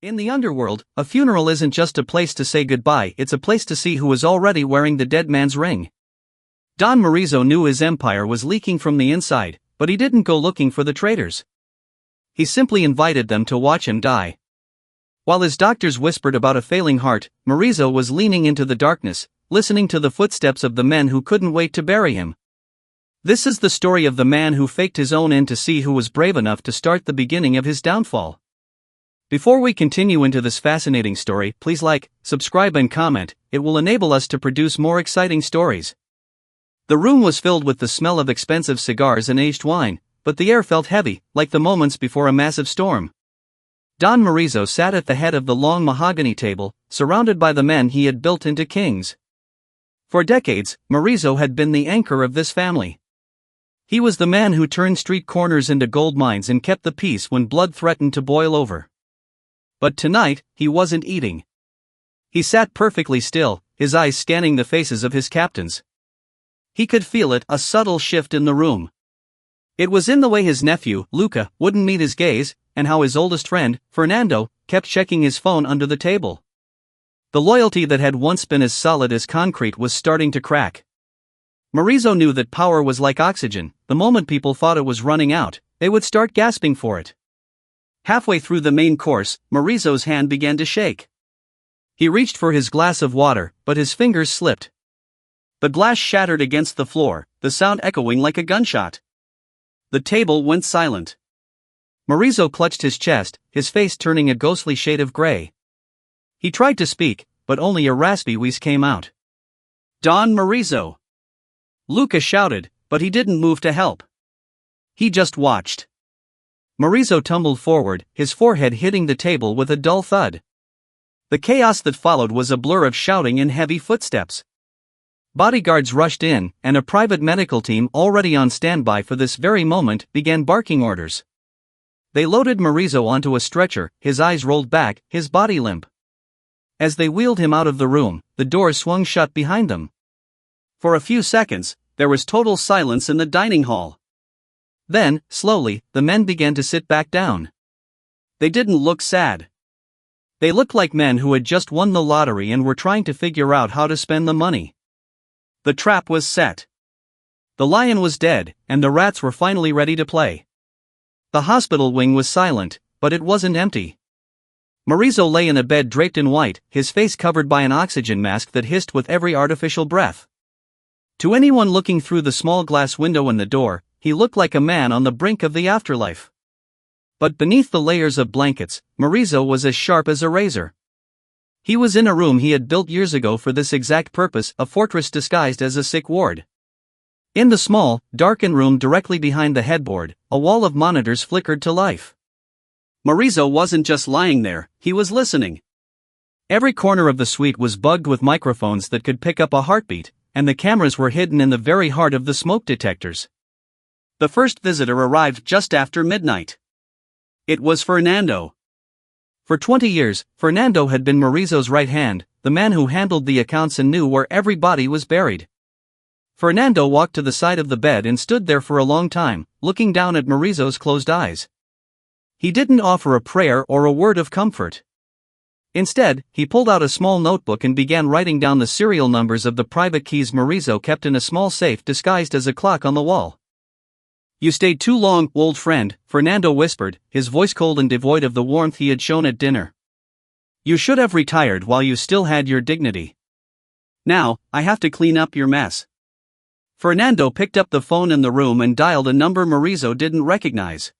In the underworld, a funeral isn't just a place to say goodbye, it's a place to see who is already wearing the dead man's ring. Don Marizo knew his empire was leaking from the inside, but he didn't go looking for the traitors. He simply invited them to watch him die. While his doctors whispered about a failing heart, Marizo was leaning into the darkness, listening to the footsteps of the men who couldn't wait to bury him. This is the story of the man who faked his own end to see who was brave enough to start the beginning of his downfall. Before we continue into this fascinating story, please like, subscribe and comment, it will enable us to produce more exciting stories. The room was filled with the smell of expensive cigars and aged wine, but the air felt heavy, like the moments before a massive storm. Don Marizo sat at the head of the long mahogany table, surrounded by the men he had built into kings. For decades, Marizo had been the anchor of this family. He was the man who turned street corners into gold mines and kept the peace when blood threatened to boil over. But tonight, he wasn't eating. He sat perfectly still, his eyes scanning the faces of his captains. He could feel it, a subtle shift in the room. It was in the way his nephew, Luca, wouldn't meet his gaze, and how his oldest friend, Fernando, kept checking his phone under the table. The loyalty that had once been as solid as concrete was starting to crack. Marizo knew that power was like oxygen. The moment people thought it was running out, they would start gasping for it. Halfway through the main course, Marizo's hand began to shake. He reached for his glass of water, but his fingers slipped. The glass shattered against the floor, the sound echoing like a gunshot. The table went silent. Marizo clutched his chest, his face turning a ghostly shade of gray. He tried to speak, but only a raspy wheeze came out. "Don Marizo!" Luca shouted, but he didn't move to help. He just watched. Marizo tumbled forward, his forehead hitting the table with a dull thud. The chaos that followed was a blur of shouting and heavy footsteps. Bodyguards rushed in, and a private medical team already on standby for this very moment began barking orders. They loaded Marizo onto a stretcher, his eyes rolled back, his body limp. As they wheeled him out of the room, the doors swung shut behind them. For a few seconds, there was total silence in the dining hall. Then, slowly, the men began to sit back down. They didn't look sad. They looked like men who had just won the lottery and were trying to figure out how to spend the money. The trap was set. The lion was dead, and the rats were finally ready to play. The hospital wing was silent, but it wasn't empty. Marizo lay in a bed draped in white, his face covered by an oxygen mask that hissed with every artificial breath. To anyone looking through the small glass window in the door, he looked like a man on the brink of the afterlife. But beneath the layers of blankets, Marizo was as sharp as a razor. He was in a room he had built years ago for this exact purpose, a fortress disguised as a sick ward. In the small, darkened room directly behind the headboard, a wall of monitors flickered to life. Marizo wasn't just lying there, he was listening. Every corner of the suite was bugged with microphones that could pick up a heartbeat, and the cameras were hidden in the very heart of the smoke detectors. The first visitor arrived just after midnight. It was Fernando. For 20 years, Fernando had been Marizo's right hand, the man who handled the accounts and knew where every body was buried. Fernando walked to the side of the bed and stood there for a long time, looking down at Marizo's closed eyes. He didn't offer a prayer or a word of comfort. Instead, he pulled out a small notebook and began writing down the serial numbers of the private keys Marizo kept in a small safe disguised as a clock on the wall. "You stayed too long, old friend," Fernando whispered, his voice cold and devoid of the warmth he had shown at dinner. "You should have retired while you still had your dignity. Now, I have to clean up your mess." Fernando picked up the phone in the room and dialed a number Marizo didn't recognize.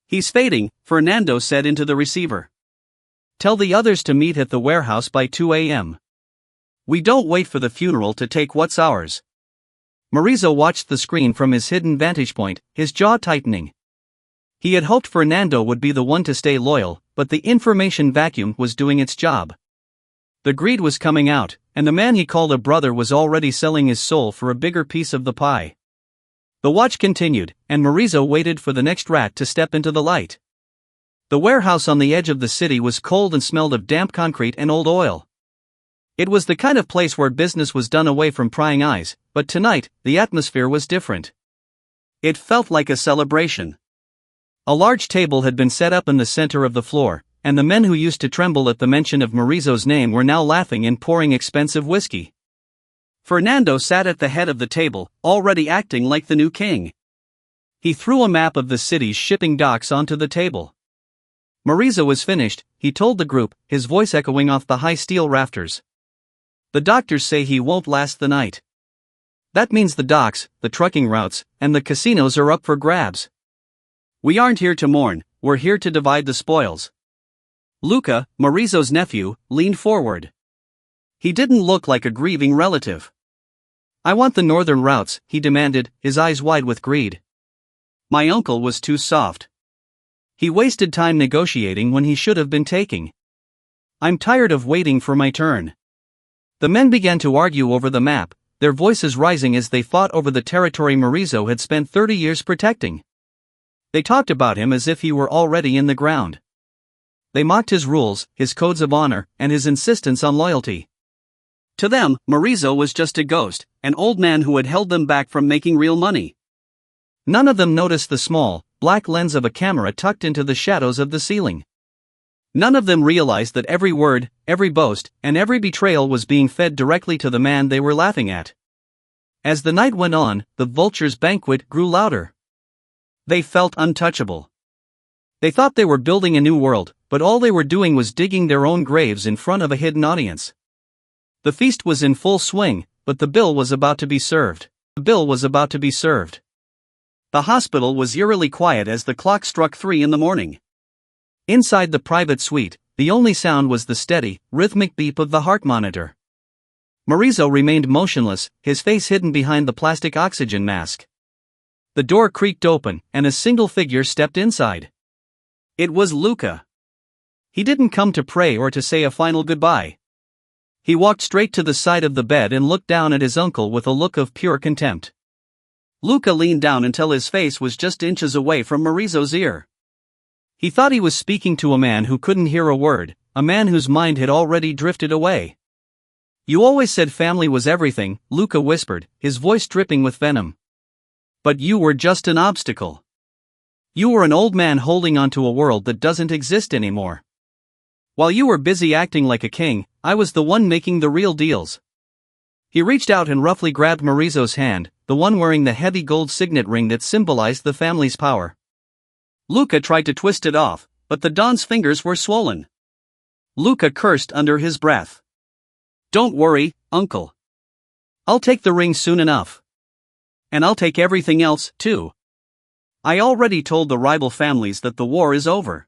"He's fading," Fernando said into the receiver. "Tell the others to meet at the warehouse by 2 a.m. We don't wait for the funeral to take what's ours." Marizo watched the screen from his hidden vantage point, his jaw tightening. He had hoped Fernando would be the one to stay loyal, but the information vacuum was doing its job. The greed was coming out, and the man he called a brother was already selling his soul for a bigger piece of the pie. The watch continued, and Marizo waited for the next rat to step into the light. The warehouse on the edge of the city was cold and smelled of damp concrete and old oil. It was the kind of place where business was done away from prying eyes, but tonight, the atmosphere was different. It felt like a celebration. A large table had been set up in the center of the floor, and the men who used to tremble at the mention of Marizo's name were now laughing and pouring expensive whiskey. Fernando sat at the head of the table, already acting like the new king. He threw a map of the city's shipping docks onto the table. Marizo was finished, he told the group, his voice echoing off the high steel rafters. The doctors say he won't last the night. That means the docks, the trucking routes, and the casinos are up for grabs. We aren't here to mourn, we're here to divide the spoils. Luca, Marizo's nephew, leaned forward. He didn't look like a grieving relative. I want the northern routes, he demanded, his eyes wide with greed. My uncle was too soft. He wasted time negotiating when he should have been taking. I'm tired of waiting for my turn. The men began to argue over the map, their voices rising as they fought over the territory Marizo had spent 30 years protecting. They talked about him as if he were already in the ground. They mocked his rules, his codes of honor, and his insistence on loyalty. To them, Marizo was just a ghost, an old man who had held them back from making real money. None of them noticed the small, black lens of a camera tucked into the shadows of the ceiling. None of them realized that every word, every boast, and every betrayal was being fed directly to the man they were laughing at. As the night went on, the vultures' banquet grew louder. They felt untouchable. They thought they were building a new world, but all they were doing was digging their own graves in front of a hidden audience. The feast was in full swing, but the bill was about to be served. The hospital was eerily quiet as the clock struck 3 in the morning. Inside the private suite, the only sound was the steady, rhythmic beep of the heart monitor. Marizo remained motionless, his face hidden behind the plastic oxygen mask. The door creaked open, and a single figure stepped inside. It was Luca. He didn't come to pray or to say a final goodbye. He walked straight to the side of the bed and looked down at his uncle with a look of pure contempt. Luca leaned down until his face was just inches away from Marizo's ear. He thought he was speaking to a man who couldn't hear a word, a man whose mind had already drifted away. You always said family was everything, Luca whispered, his voice dripping with venom. But you were just an obstacle. You were an old man holding onto a world that doesn't exist anymore. While you were busy acting like a king, I was the one making the real deals. He reached out and roughly grabbed Marizo's hand, the one wearing the heavy gold signet ring that symbolized the family's power. Luca tried to twist it off, but the Don's fingers were swollen. Luca cursed under his breath. Don't worry, uncle. I'll take the ring soon enough. And I'll take everything else, too. I already told the rival families that the war is over.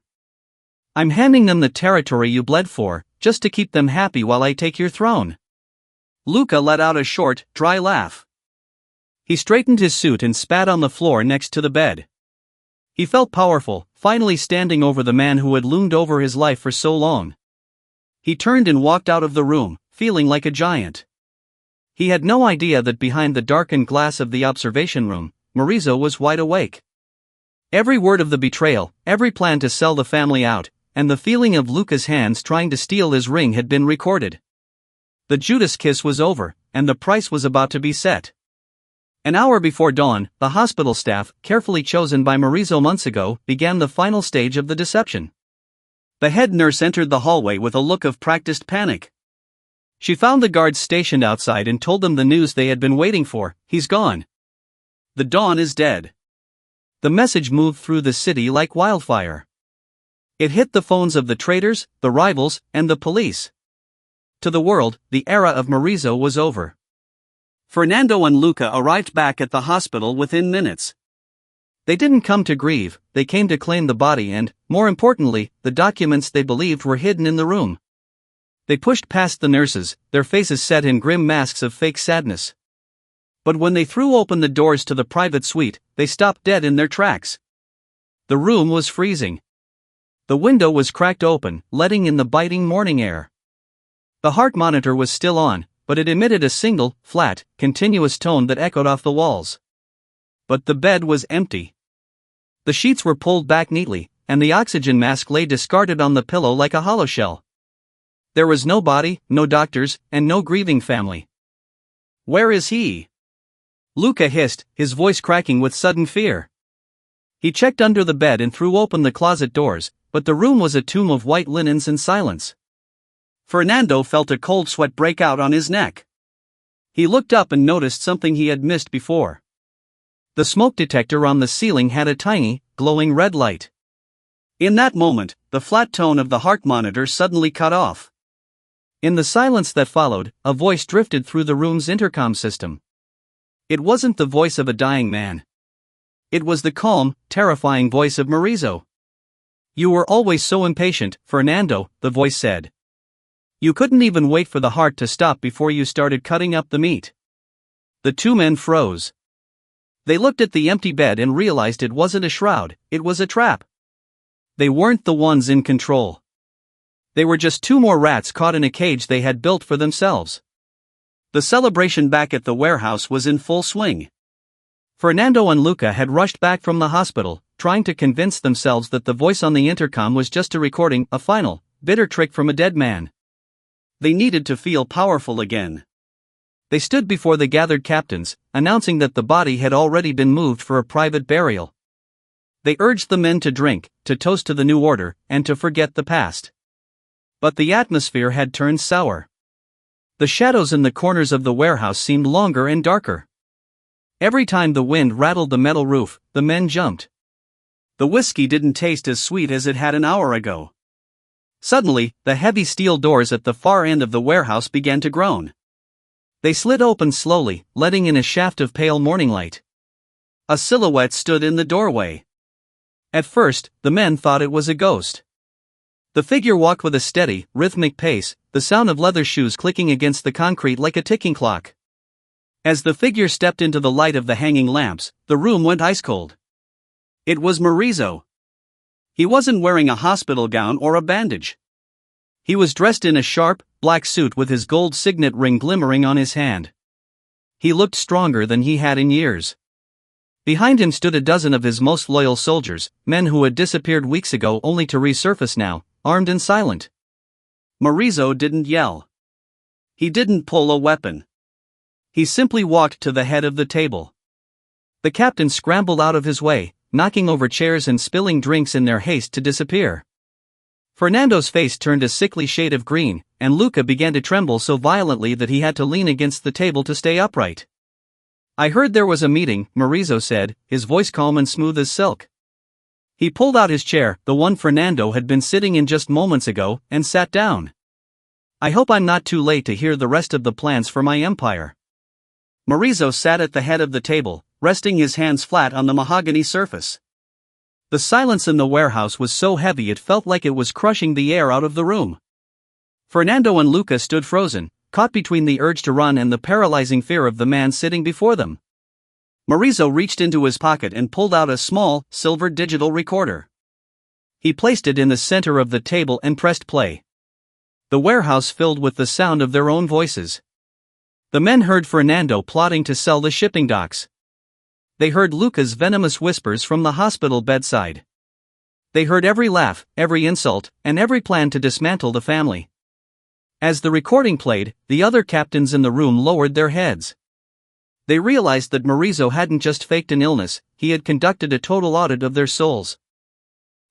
I'm handing them the territory you bled for, just to keep them happy while I take your throne. Luca let out a short, dry laugh. He straightened his suit and spat on the floor next to the bed. He felt powerful, finally standing over the man who had loomed over his life for so long. He turned and walked out of the room, feeling like a giant. He had no idea that behind the darkened glass of the observation room, Marizo was wide awake. Every word of the betrayal, every plan to sell the family out, and the feeling of Luca's hands trying to steal his ring had been recorded. The Judas kiss was over, and the price was about to be set. An hour before dawn, the hospital staff, carefully chosen by Marizo months ago, began the final stage of the deception. The head nurse entered the hallway with a look of practiced panic. She found the guards stationed outside and told them the news they had been waiting for: he's gone. The Don is dead. The message moved through the city like wildfire. It hit the phones of the traitors, the rivals, and the police. To the world, the era of Marizo was over. Fernando and Luca arrived back at the hospital within minutes. They didn't come to grieve, they came to claim the body and, more importantly, the documents they believed were hidden in the room. They pushed past the nurses, their faces set in grim masks of fake sadness. But when they threw open the doors to the private suite, they stopped dead in their tracks. The room was freezing. The window was cracked open, letting in the biting morning air. The heart monitor was still on, but it emitted a single, flat, continuous tone that echoed off the walls. But the bed was empty. The sheets were pulled back neatly, and the oxygen mask lay discarded on the pillow like a hollow shell. There was no body, no doctors, and no grieving family. Where is he? Luca hissed, his voice cracking with sudden fear. He checked under the bed and threw open the closet doors, but the room was a tomb of white linens and silence. Fernando felt a cold sweat break out on his neck. He looked up and noticed something he had missed before. The smoke detector on the ceiling had a tiny, glowing red light. In that moment, the flat tone of the heart monitor suddenly cut off. In the silence that followed, a voice drifted through the room's intercom system. It wasn't the voice of a dying man. It was the calm, terrifying voice of Marizo. "You were always so impatient, Fernando," the voice said. "You couldn't even wait for the heart to stop before you started cutting up the meat." The two men froze. They looked at the empty bed and realized it wasn't a shroud, it was a trap. They weren't the ones in control. They were just two more rats caught in a cage they had built for themselves. The celebration back at the warehouse was in full swing. Fernando and Luca had rushed back from the hospital, trying to convince themselves that the voice on the intercom was just a recording, a final, bitter trick from a dead man. They needed to feel powerful again. They stood before the gathered captains, announcing that the body had already been moved for a private burial. They urged the men to drink, to toast to the new order, and to forget the past. But the atmosphere had turned sour. The shadows in the corners of the warehouse seemed longer and darker. Every time the wind rattled the metal roof, the men jumped. The whiskey didn't taste as sweet as it had an hour ago. Suddenly, the heavy steel doors at the far end of the warehouse began to groan. They slid open slowly, letting in a shaft of pale morning light. A silhouette stood in the doorway. At first, the men thought it was a ghost. The figure walked with a steady, rhythmic pace, the sound of leather shoes clicking against the concrete like a ticking clock. As the figure stepped into the light of the hanging lamps, the room went ice cold. It was Marizo. He wasn't wearing a hospital gown or a bandage. He was dressed in a sharp, black suit with his gold signet ring glimmering on his hand. He looked stronger than he had in years. Behind him stood a dozen of his most loyal soldiers, men who had disappeared weeks ago only to resurface now, armed and silent. Marizo didn't yell. He didn't pull a weapon. He simply walked to the head of the table. The captain scrambled out of his way, knocking over chairs and spilling drinks in their haste to disappear. Fernando's face turned a sickly shade of green, and Luca began to tremble so violently that he had to lean against the table to stay upright. "I heard there was a meeting," Marizo said, his voice calm and smooth as silk. He pulled out his chair, the one Fernando had been sitting in just moments ago, and sat down. "I hope I'm not too late to hear the rest of the plans for my empire." Marizo sat at the head of the table, resting his hands flat on the mahogany surface. The silence in the warehouse was so heavy it felt like it was crushing the air out of the room. Fernando and Luca stood frozen, caught between the urge to run and the paralyzing fear of the man sitting before them. Marizo reached into his pocket and pulled out a small, silver digital recorder. He placed it in the center of the table and pressed play. The warehouse filled with the sound of their own voices. The men heard Fernando plotting to sell the shipping docks. They heard Luca's venomous whispers from the hospital bedside. They heard every laugh, every insult, and every plan to dismantle the family. As the recording played, the other captains in the room lowered their heads. They realized that Marizo hadn't just faked an illness, he had conducted a total audit of their souls.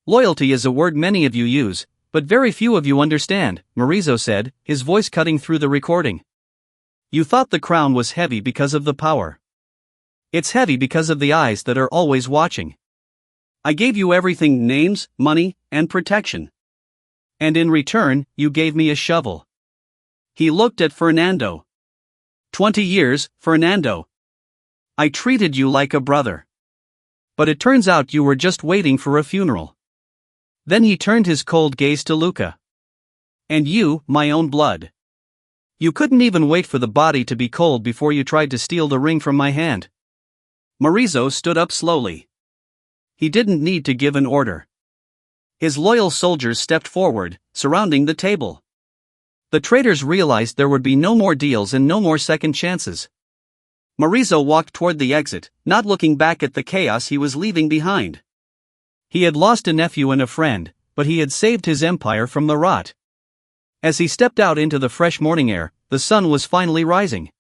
"Loyalty is a word many of you use, but very few of you understand," Marizo said, his voice cutting through the recording. "You thought the crown was heavy because of the power. It's heavy because of the eyes that are always watching. I gave you everything: names, money, and protection. And in return, you gave me a shovel." He looked at Fernando. 20 years, Fernando. I treated you like a brother. But it turns out you were just waiting for a funeral." Then he turned his cold gaze to Luca. "And you, my own blood. You couldn't even wait for the body to be cold before you tried to steal the ring from my hand." Marizo stood up slowly. He didn't need to give an order. His loyal soldiers stepped forward, surrounding the table. The traitors realized there would be no more deals and no more second chances. Marizo walked toward the exit, not looking back at the chaos he was leaving behind. He had lost a nephew and a friend, but he had saved his empire from the rot. As he stepped out into the fresh morning air, the sun was finally rising.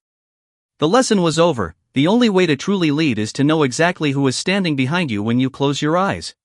The lesson was over, The only way to truly lead is to know exactly who is standing behind you when you close your eyes.